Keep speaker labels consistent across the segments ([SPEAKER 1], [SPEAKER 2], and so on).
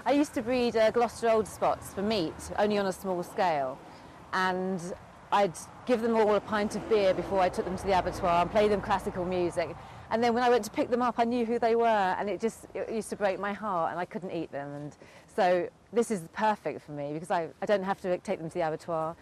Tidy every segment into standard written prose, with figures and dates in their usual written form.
[SPEAKER 1] I used to breed Gloucester Old Spots for meat, only on a small scale. And I'd give them all a pint of beer before I took them to the abattoir and play them classical music. And then when I went to pick them up, I knew who they were, and it used to break my heart, and I couldn't eat them. And so this is perfect for me because I don't have to take them to the abattoir.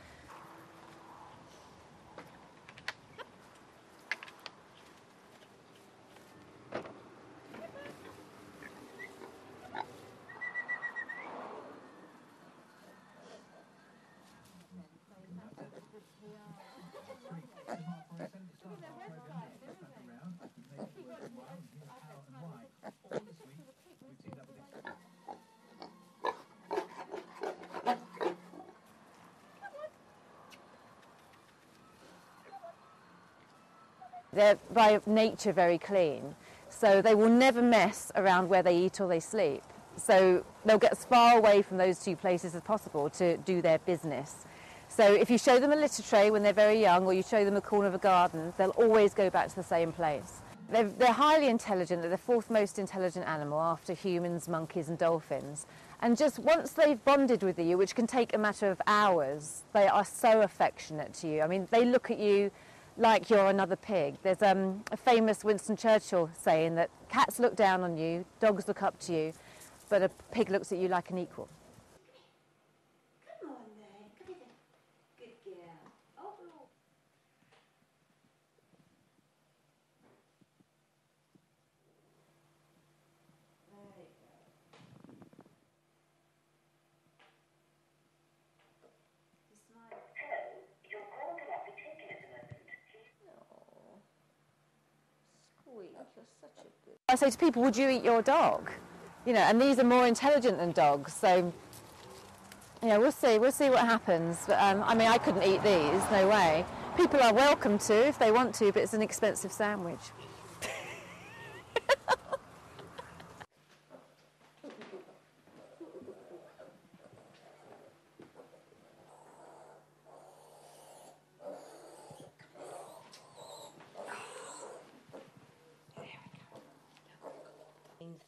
[SPEAKER 1] They're by nature very clean, so they will never mess around where they eat or they sleep. So they'll get as far away from those two places as possible to do their business. So if you show them a litter tray when they're very young, or you show them a corner of a garden, they'll always go back to the same place. They're highly intelligent. They're the fourth most intelligent animal after humans, monkeys and dolphins. And just once they've bonded with you, which can take a matter of hours, they are so affectionate to you. I mean, they look at you like you're another pig. There's a famous Winston Churchill saying that cats look down on you, dogs look up to you, but a pig looks at you like an equal.
[SPEAKER 2] Come on then, come here. Good girl. Oh. There you go. You smile.
[SPEAKER 3] Hello, your call cannot be taken at the moment.
[SPEAKER 1] Oh, Squeak, you're such a good... I say to people, would you eat your dog? You know, and these are more intelligent than dogs, so, yeah, we'll see what happens. But, I mean, I couldn't eat these, no way. People are welcome to if they want to, but it's an expensive sandwich.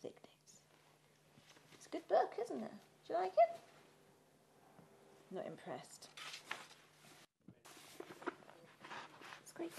[SPEAKER 1] Thickness. It's a good book, isn't it? Do you like it? Not impressed. It's great.